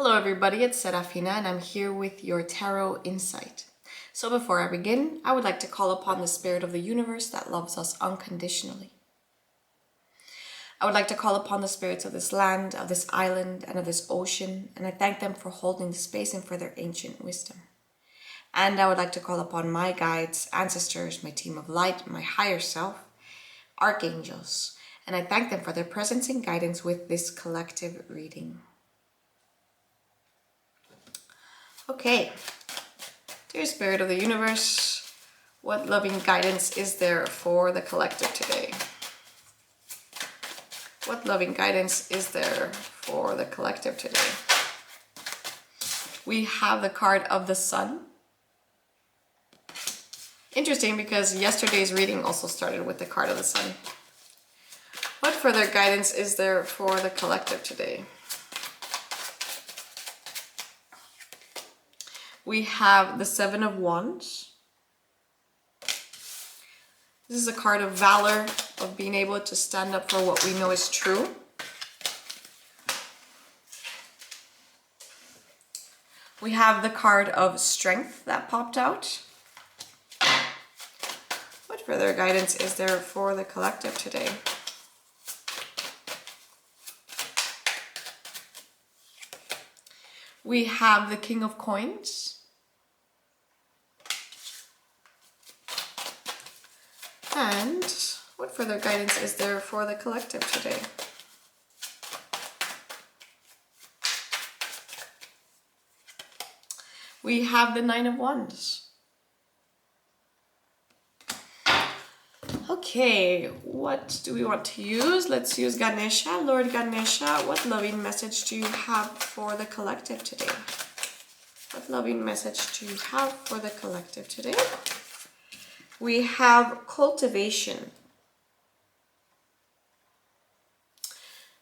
Hello everybody, it's Serafina and I'm here with your Tarot Insight. So before I begin, I would like to call upon the spirit of the universe that loves us unconditionally. I would like to call upon the spirits of this land, of this island, and of this ocean, and I thank them for holding the space and for their ancient wisdom. And I would like to call upon my guides, ancestors, my team of light, my higher self, archangels, and I thank them for their presence and guidance with this collective reading. Okay, dear Spirit of the Universe, what loving guidance is there for the collective today? What loving guidance is there for the collective today? We have the card of the Sun. Interesting because yesterday's reading also started with the card of the Sun. What further guidance is there for the collective today? We have the Seven of Wands. This is a card of valor, of being able to stand up for what we know is true. We have the card of Strength that popped out. What further guidance is there for the collective today? We have the King of Coins. And what further guidance is there for the collective today? We have the Nine of Wands. Okay, what do we want to use? Let's use Ganesha. Lord Ganesha, what loving message do you have for the collective today? What loving message do you have for the collective today? We have Cultivation.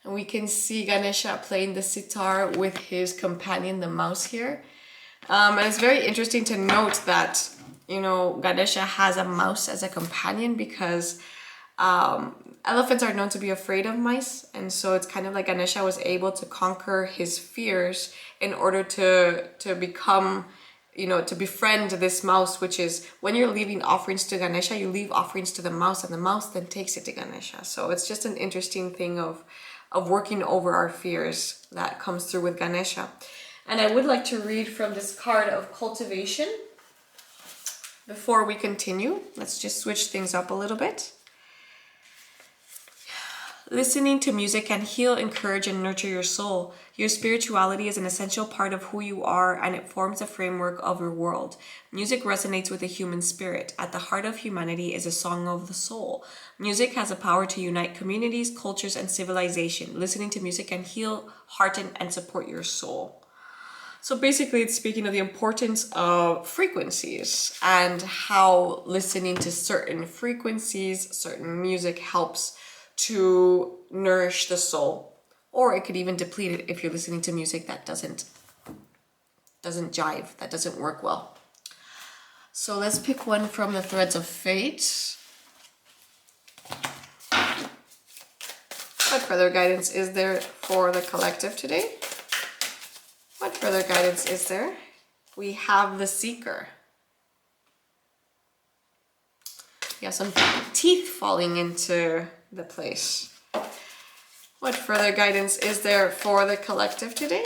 And we can see Ganesha playing the sitar with his companion, the mouse here. And it's very interesting to note that, you know, Ganesha has a mouse as a companion because elephants are known to be afraid of mice. And so it's kind of like Ganesha was able to conquer his fears in order to become, you know, to befriend this mouse, which is when you're leaving offerings to Ganesha, you leave offerings to the mouse and the mouse then takes it to Ganesha. So it's just an interesting thing of working over our fears that comes through with Ganesha. And I would like to read from this card of Cultivation. Before we continue, let's just switch things up a little bit. Listening to music can heal, encourage, and nurture your soul. Your spirituality is an essential part of who you are, and it forms the framework of your world. Music resonates with the human spirit. At the heart of humanity is a song of the soul. Music has the power to unite communities, cultures, and civilization. Listening to music can heal, hearten, and support your soul. So basically, it's speaking of the importance of frequencies and how listening to certain frequencies, certain music helps to nourish the soul, or it could even deplete it if you're listening to music that doesn't jive, that doesn't work well. So let's pick one from the Threads of Fate. What further guidance is there for the collective today? What further guidance is there? We have the Seeker. You have some teeth falling into the place. What further guidance is there for the collective today?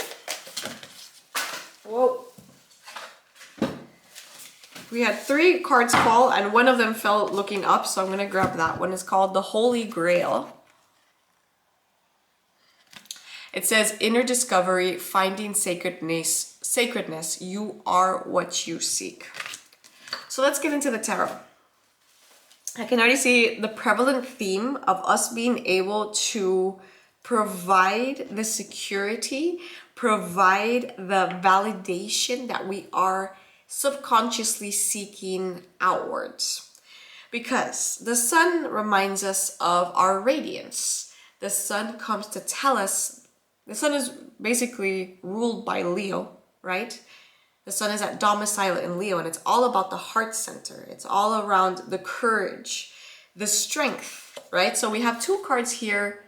Whoa. We had 3 cards fall and one of them fell looking up, so I'm going to grab that one. It's called the Holy Grail. It says, inner discovery, finding sacredness, you are what you seek. So let's get into the tarot. I can already see the prevalent theme of us being able to provide the security, provide the validation that we are subconsciously seeking outwards. Because the sun reminds us of our radiance. The sun comes to tell us, the sun is basically ruled by Leo, right? The sun is at domicile in Leo, and it's all about the heart center. It's all around the courage, the strength, right? So we have 2 cards here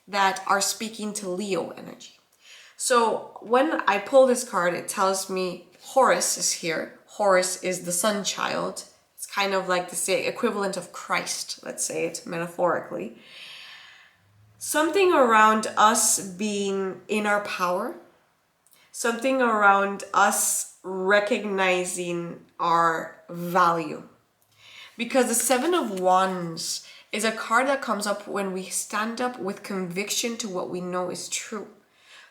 that are speaking to Leo energy. So when I pull this card, it tells me Horus is here. Horus is the sun child. It's kind of like the equivalent of Christ, let's say it metaphorically. Something around us being in our power, something around us recognizing our value. Because the Seven of Wands is a card that comes up when we stand up with conviction to what we know is true,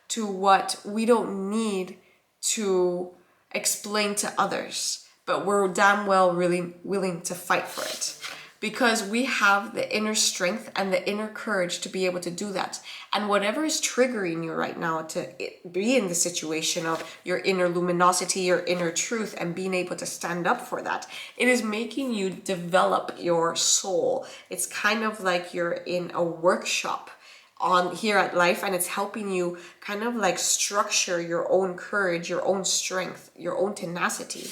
to what we don't need to explain to others, but we're damn well really willing to fight for it. Because we have the inner strength and the inner courage to be able to do that. And whatever is triggering you right now to be in the situation of your inner luminosity, your inner truth, and being able to stand up for that, it is making you develop your soul. It's kind of like you're in a workshop on here at life, and it's helping you kind of like structure your own courage, your own strength, your own tenacity,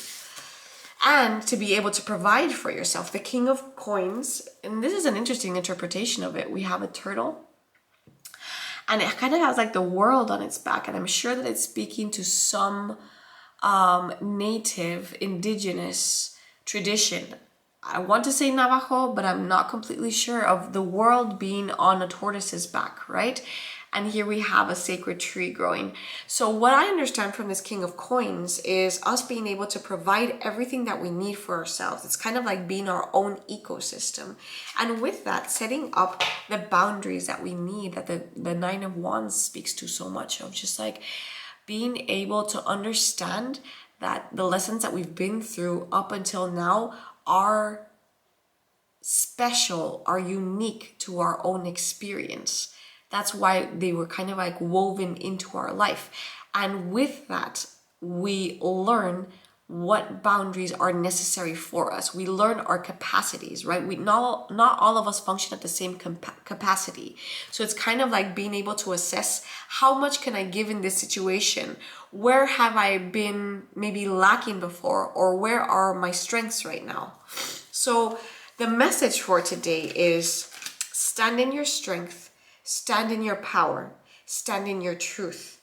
and to be able to provide for yourself. The King of Coins, and this is an interesting interpretation of it. We have a turtle, and it kind of has like the world on its back, and I'm sure that it's speaking to some native indigenous tradition. I want to say Navajo, but I'm not completely sure, of the world being on a tortoise's back, right? And here we have a sacred tree growing. So what I understand from this King of Coins is us being able to provide everything that we need for ourselves. It's kind of like being our own ecosystem. And with that, setting up the boundaries that we need, that the Nine of Wands speaks to so much of, just like being able to understand that the lessons that we've been through up until now are special, are unique to our own experience. That's why they were kind of like woven into our life. And with that, we learn what boundaries are necessary for us. We learn our capacities, right? Not all of us function at the same capacity. So it's kind of like being able to assess, how much can I give in this situation? Where have I been maybe lacking before? Or where are my strengths right now? So the message for today is stand in your strength. Stand in your power, stand in your truth.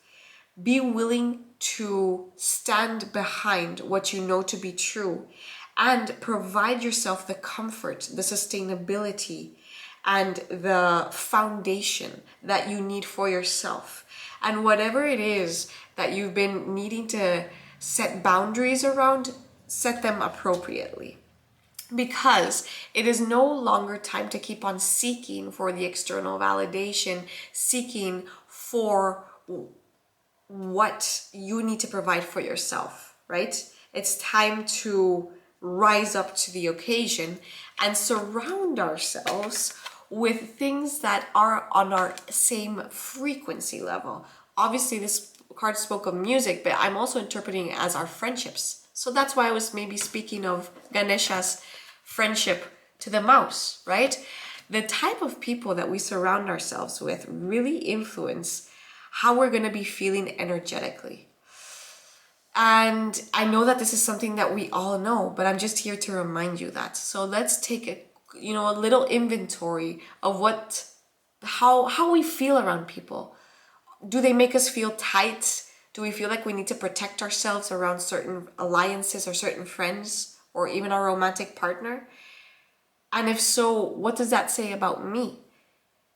Be willing to stand behind what you know to be true, and provide yourself the comfort, the sustainability, and the foundation that you need for yourself. And whatever it is that you've been needing to set boundaries around, set them appropriately. Because it is no longer time to keep on seeking for the external validation, seeking for what you need to provide for yourself, right? It's time to rise up to the occasion and surround ourselves with things that are on our same frequency level. Obviously, this card spoke of music, but I'm also interpreting it as our friendships. So that's why I was maybe speaking of Ganesha's friendship to the mouse, right? The type of people that we surround ourselves with really influence how we're going to be feeling energetically. And I know that this is something that we all know, but I'm just here to remind you that. So let's take a little inventory of how we feel around people. Do they make us feel tight? Do we feel like we need to protect ourselves around certain alliances or certain friends, or even our romantic partner? And if so, what does that say about me?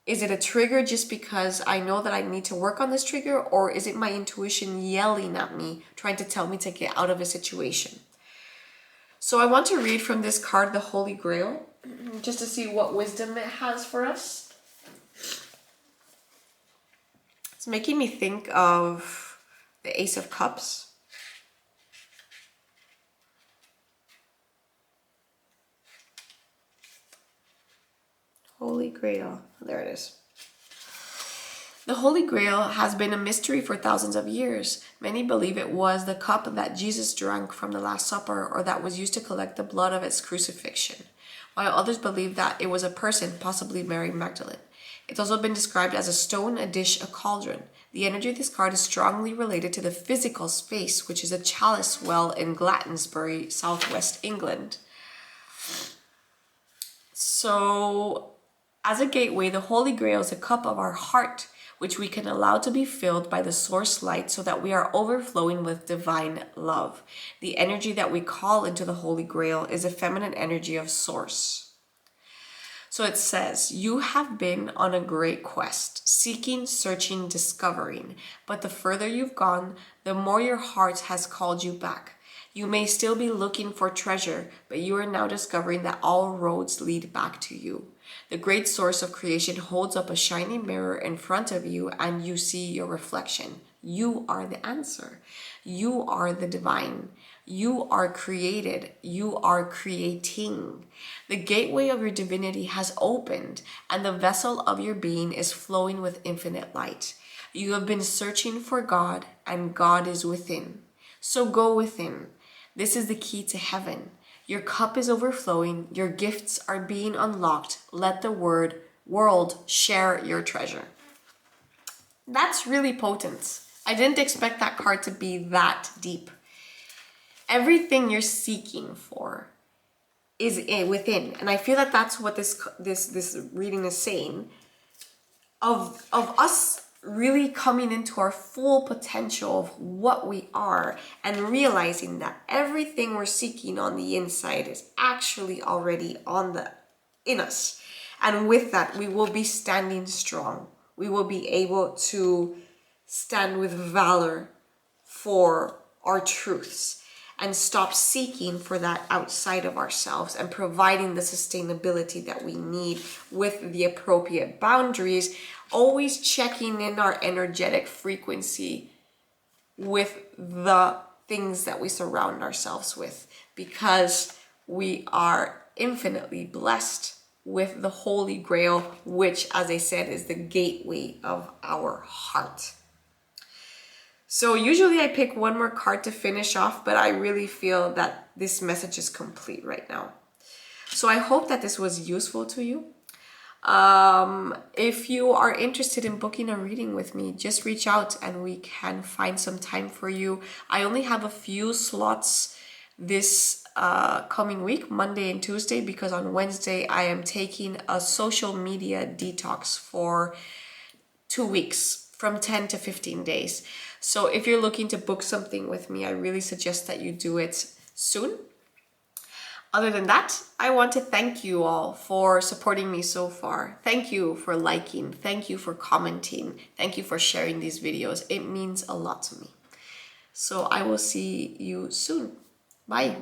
Is it a trigger just because I know that I need to work on this trigger, or is it my intuition yelling at me, trying to tell me to get out of a situation? So I want to read from this card, the Holy Grail, just to see what wisdom it has for us. It's making me think of the Ace of Cups. Holy Grail. There it is. The Holy Grail has been a mystery for thousands of years. Many believe it was the cup that Jesus drank from the Last Supper, or that was used to collect the blood of its crucifixion, while others believe that it was a person, possibly Mary Magdalene. It's also been described as a stone, a dish, a cauldron. The energy of this card is strongly related to the physical space, which is a chalice well in Glastonbury, southwest England. So, as a gateway, the Holy Grail is a cup of our heart, which we can allow to be filled by the source light so that we are overflowing with divine love. The energy that we call into the Holy Grail is a feminine energy of source. So it says, you have been on a great quest, seeking, searching, discovering. But the further you've gone, the more your heart has called you back. You may still be looking for treasure, but you are now discovering that all roads lead back to you. The great source of creation holds up a shiny mirror in front of you and you see your reflection. You are the answer. You are the divine. You are created. You are creating. The gateway of your divinity has opened and the vessel of your being is flowing with infinite light. You have been searching for God and God is within. So go within. This is the key to heaven. Your cup is overflowing. Your gifts are being unlocked. Let the world share your treasure. That's really potent. I didn't expect that card to be that deep. Everything you're seeking for is within. And I feel that that's what this reading is saying. Of us really coming into our full potential of what we are and realizing that everything we're seeking on the inside is actually already in us. And with that, we will be standing strong. We will be able to stand with valor for our truths and stop seeking for that outside of ourselves and providing the sustainability that we need with the appropriate boundaries, always checking in our energetic frequency with the things that we surround ourselves with, because we are infinitely blessed with the Holy Grail, which, as I said, is the gateway of our heart. So usually I pick one more card to finish off, but I really feel that this message is complete right now. So I hope that this was useful to you. If you are interested in booking a reading with me, just reach out and we can find some time for you. I only have a few slots this coming week, Monday and Tuesday, because on Wednesday I am taking a social media detox for 2 weeks, from 10 to 15 days. So if you're looking to book something with me, I really suggest that you do it soon. Other than that, I want to thank you all for supporting me so far. Thank you for liking. Thank you for commenting. Thank you for sharing these videos. It means a lot to me. So I will see you soon. Bye.